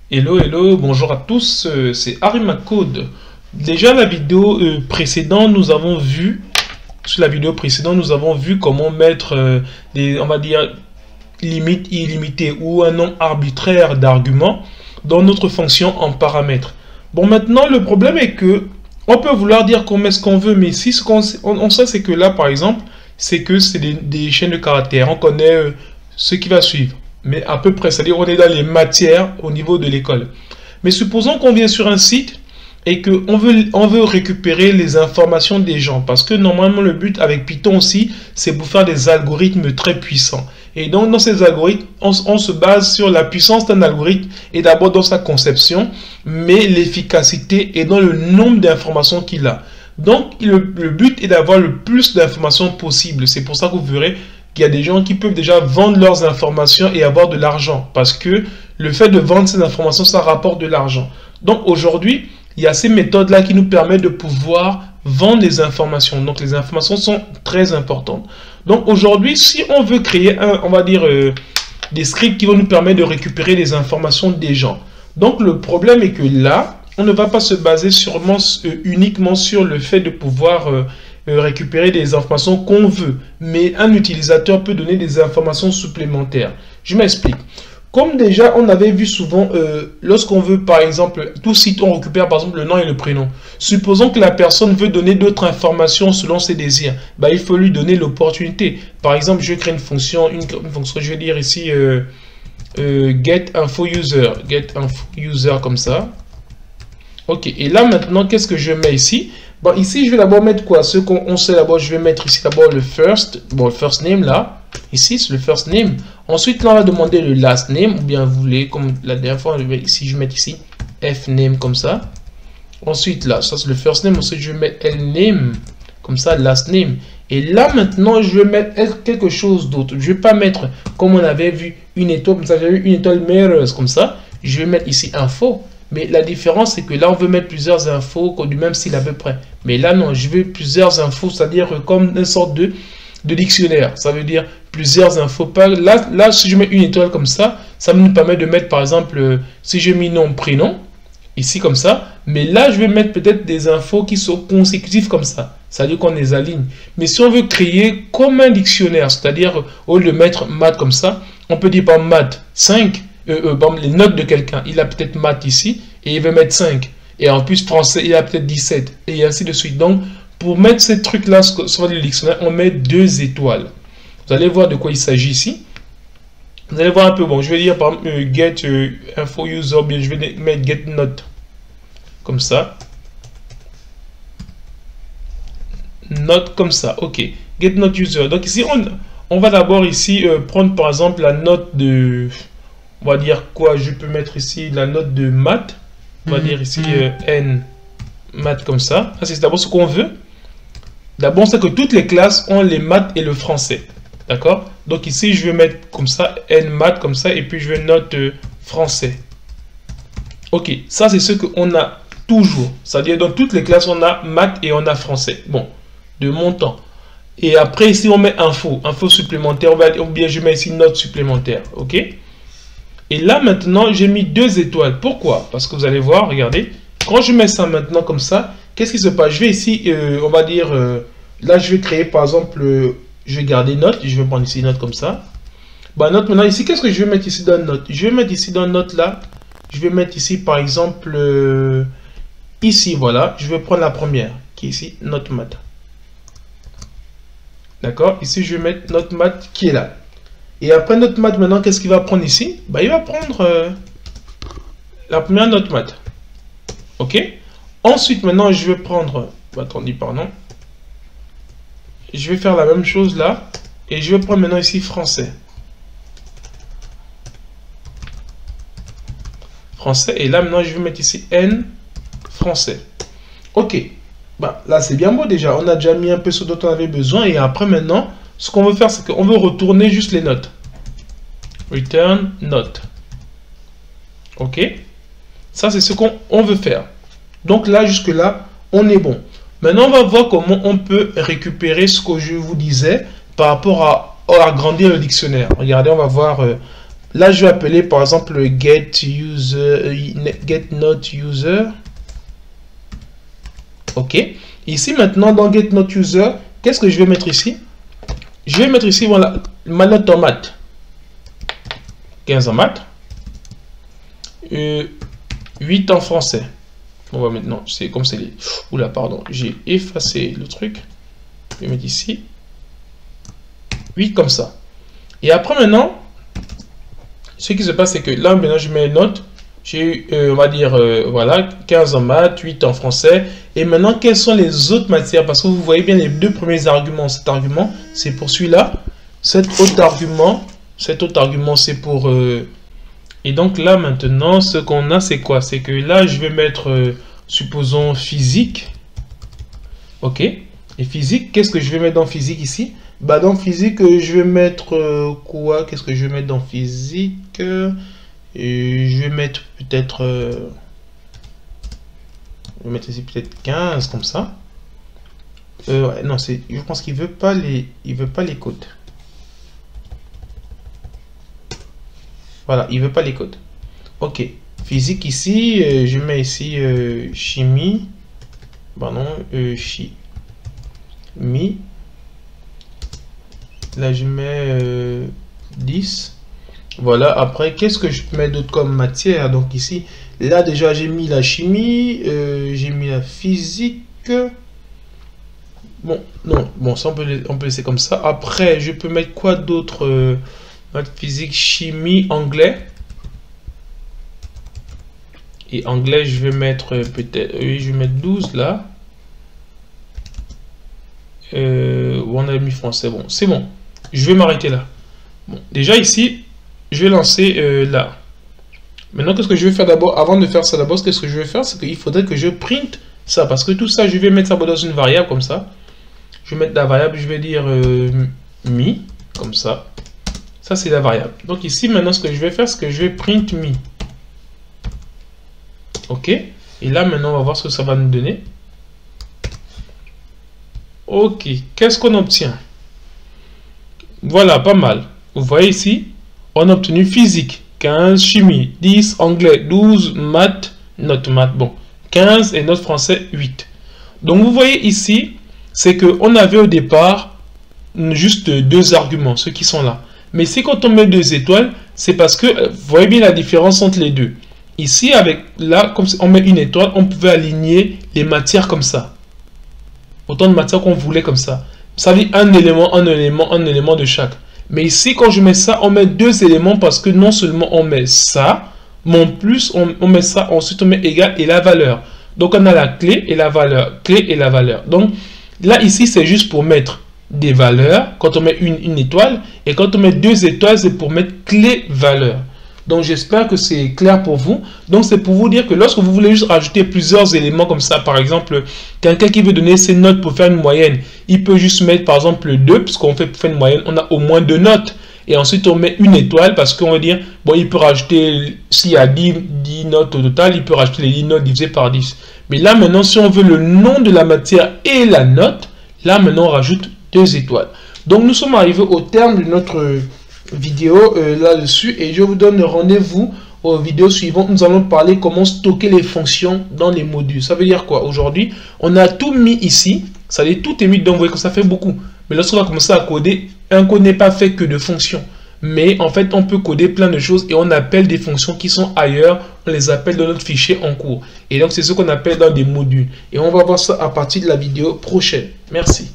Hello, hello, bonjour à tous, c'est Arimakode. Déjà la vidéo précédente, nous avons vu, sur la vidéo précédente, nous avons vu comment mettre des, on va dire, limites illimitées ou un nombre arbitraire d'arguments dans notre fonction en paramètres. Bon, maintenant, le problème est que on peut vouloir dire qu'on met ce qu'on veut, mais si ce qu'on on sait, c'est que là, par exemple, c'est que c'est des chaînes de caractères. On connaît ce qui va suivre. Mais à peu près, c'est-à-dire on est dans les matières au niveau de l'école. Mais supposons qu'on vient sur un site et qu'on veut récupérer les informations des gens. Parce que normalement, le but avec Python aussi, c'est pour faire des algorithmes très puissants. Et donc, dans ces algorithmes, on se base sur la puissance d'un algorithme et d'abord dans sa conception, mais l'efficacité est dans le nombre d'informations qu'il a. Donc, le but est d'avoir le plus d'informations possible. C'est pour ça que vous verrez qu'il y a des gens qui peuvent déjà vendre leurs informations et avoir de l'argent. Parce que le fait de vendre ces informations, ça rapporte de l'argent. Donc, aujourd'hui, il y a ces méthodes-là qui nous permettent de pouvoir vendre les informations. Donc, les informations sont très importantes. Donc, aujourd'hui, si on veut créer, on va dire, des scripts qui vont nous permettre de récupérer les informations des gens. Donc, le problème est que là, on ne va pas se baser uniquement sur le fait de pouvoir récupérer des informations qu'on veut. Mais un utilisateur peut donner des informations supplémentaires. Je m'explique. Comme déjà, on avait vu souvent, lorsqu'on veut, par exemple, tout site, on récupère par exemple le nom et le prénom. Supposons que la personne veut donner d'autres informations selon ses désirs. Bah, il faut lui donner l'opportunité. Par exemple, je vais créer une fonction, je vais dire ici, get info user comme ça. Ok, et là maintenant, qu'est-ce que je mets ici? Bon, ici, je vais d'abord mettre quoi? Ce qu'on sait d'abord, je vais mettre ici d'abord le first, bon, le first name là. Ici, c'est le first name. Ensuite, là, on va demander le last name, ou bien vous voulez, comme la dernière fois, ici, je vais mettre ici fname comme ça. Ensuite, là, ça c'est le first name. Ensuite, je vais mettre lname, comme ça, last name. Et là, maintenant, je vais mettre quelque chose d'autre. Je ne vais pas mettre, comme on avait vu, une étoile, comme ça, j'avais une étoile mirrors, comme ça. Je vais mettre ici info. Mais la différence, c'est que là, on veut mettre plusieurs infos du même style à peu près. Mais là, non, je veux plusieurs infos, c'est-à-dire comme une sorte de dictionnaire. Ça veut dire plusieurs infos. Là, si je mets une étoile comme ça me permet de mettre, par exemple, si j'ai mis nom, prénom, ici comme ça. Mais là, je vais mettre peut-être des infos qui sont consécutives comme ça. C'est-à-dire qu'on les aligne. Mais si on veut créer comme un dictionnaire, c'est-à-dire au lieu de mettre maths comme ça, on peut dire par maths 5. Les notes de quelqu'un, il a peut-être maths ici et il veut mettre 5. Et en plus, français, il a peut-être 17. Et ainsi de suite. Donc, pour mettre ces trucs-là sur le dictionnaire, on met 2 étoiles. Vous allez voir de quoi il s'agit ici. Vous allez voir un peu. Bon, je vais dire par exemple get info user, bien je vais mettre get note. Comme ça. Note comme ça. Ok. Get note user. Donc ici, on va d'abord ici prendre par exemple la note de... On va dire quoi? Je peux mettre ici la note de maths. On va dire ici N maths comme ça. Ça, c'est d'abord ce qu'on veut. D'abord, c'est que toutes les classes ont les maths et le français. D'accord? Donc ici, je vais mettre comme ça N maths comme ça. Et puis, je vais note français. Ok, ça, c'est ce qu'on a toujours. C'est-à-dire, dans toutes les classes, on a maths et on a français. Bon, de mon temps. Et après, ici, on met info. Info supplémentaire. Ou bien, je mets ici note supplémentaire. Ok? Et là, maintenant, j'ai mis 2 étoiles. Pourquoi? Parce que vous allez voir, regardez. Quand je mets ça maintenant comme ça, qu'est-ce qui se passe? Je vais ici, on va dire, là, je vais créer, par exemple, je vais garder note. Je vais prendre ici note comme ça. Bah, note maintenant, ici, qu'est-ce que je vais mettre ici dans note? Je vais mettre ici dans note, là. Je vais mettre ici, par exemple, ici, voilà. Je vais prendre la première, qui est ici, note math. D'accord? Ici, je vais mettre note math qui est là. Et après notre maths, maintenant, qu'est-ce qu'il va prendre ici? Bah, il va prendre la première note maths. Ok? Ensuite, maintenant, je vais prendre... Attendez, pardon. Je vais faire la même chose là. Et je vais prendre maintenant ici français. Français. Et là, maintenant, je vais mettre ici N français. Ok. Bah, là, c'est bien beau déjà. On a déjà mis un peu ce dont on avait besoin. Et après, maintenant... Ce qu'on veut faire, c'est qu'on veut retourner juste les notes. Return note. Ok? Ça, c'est ce qu'on veut faire. Donc là, jusque-là, on est bon. Maintenant, on va voir comment on peut récupérer ce que je vous disais par rapport à agrandir le dictionnaire. Regardez, on va voir Là, je vais appeler par exemple get not user. Ok. Ici maintenant dans get not user, qu'est-ce que je vais mettre ici? Je vais mettre ici, voilà, ma note en maths. 15 en maths. 8 en français. On va maintenant, c'est comme c'est les... Oula, pardon, j'ai effacé le truc. Je vais mettre ici. 8 comme ça. Et après maintenant, ce qui se passe, c'est que là, maintenant, je mets une note. J'ai eu, on va dire, voilà, 15 en maths, 8 en français. Et maintenant, quelles sont les autres matières? Parce que vous voyez bien les deux premiers arguments. Cet argument, c'est pour celui-là. Cet autre argument, c'est pour... Et donc là, maintenant, ce qu'on a, c'est quoi? C'est que là, je vais mettre, supposons, physique. Ok. Et physique, qu'est-ce que je vais mettre dans physique ici? Bah, dans physique, je vais mettre quoi? Qu'est-ce que je vais mettre dans physique? Et je vais mettre peut-être... je vais mettre ici peut-être 15, comme ça. Ouais, non, je pense qu'il veut pas les codes. Voilà, il veut pas les codes. Ok. Physique ici, je mets ici chimie. Pardon, chimie. Là, je mets 10. Voilà, après, qu'est-ce que je mets d'autre comme matière? Donc ici, là déjà, j'ai mis la chimie, j'ai mis la physique. Bon, non, bon, ça on peut laisser comme ça. Après, je peux mettre quoi d'autre? Physique, chimie, anglais. Et anglais, je vais mettre peut-être... oui, je vais mettre 12 là. On a mis français. Bon, c'est bon. Je vais m'arrêter là. Bon, déjà ici, je vais lancer là. Maintenant, qu'est-ce que je vais faire d'abord? Avant de faire ça d'abord, qu'est-ce que je vais faire? C'est qu'il faudrait que je print ça. Parce que tout ça, je vais mettre ça dans une variable comme ça. Je vais mettre la variable, je vais dire mi, comme ça. Ça, c'est la variable. Donc ici, maintenant, ce que je vais faire, c'est que je vais print mi. Ok. Et là, maintenant, on va voir ce que ça va nous donner. Ok. Qu'est-ce qu'on obtient? Voilà, pas mal. Vous voyez ici, on a obtenu physique, 15, chimie, 10, anglais, 12, maths, note maths, bon, 15 et note français, 8. Donc, vous voyez ici, c'est qu'on avait au départ juste deux arguments, ceux qui sont là. Mais si quand on met 2 étoiles, c'est parce que, vous voyez bien la différence entre les deux. Ici, avec là, comme on met une étoile, on pouvait aligner les matières comme ça. Autant de matières qu'on voulait comme ça. Ça veut dire un élément de chaque. Mais ici, quand je mets ça, on met 2 éléments parce que non seulement on met ça, mais en plus, on met ça, ensuite on met égal et la valeur. Donc, on a la clé et la valeur. Clé et la valeur. Donc, là, ici, c'est juste pour mettre des valeurs quand on met une étoile. Et quand on met 2 étoiles, c'est pour mettre clé valeur. Donc, j'espère que c'est clair pour vous. Donc, c'est pour vous dire que lorsque vous voulez juste rajouter plusieurs éléments comme ça, par exemple, quelqu'un qui veut donner ses notes pour faire une moyenne, il peut juste mettre, par exemple, 2, puisqu'on fait pour faire une moyenne, on a au moins 2 notes. Et ensuite, on met une étoile parce qu'on va dire, bon, il peut rajouter, s'il y a 10 notes au total, il peut rajouter les 10 notes divisées par 10. Mais là, maintenant, si on veut le nom de la matière et la note, là, maintenant, on rajoute 2 étoiles. Donc, nous sommes arrivés au terme de notre vidéo là-dessus et je vous donne rendez-vous aux vidéos suivantes. Nous allons parler comment stocker les fonctions dans les modules. Ça veut dire quoi? Aujourd'hui, on a tout mis ici. Ça veut dire tout est mis dedans. Vous voyez que ça fait beaucoup. Mais lorsqu'on va commencer à coder, un code n'est pas fait que de fonctions. Mais en fait, on peut coder plein de choses et on appelle des fonctions qui sont ailleurs. On les appelle dans notre fichier en cours. Et donc, c'est ce qu'on appelle dans des modules. Et on va voir ça à partir de la vidéo prochaine. Merci.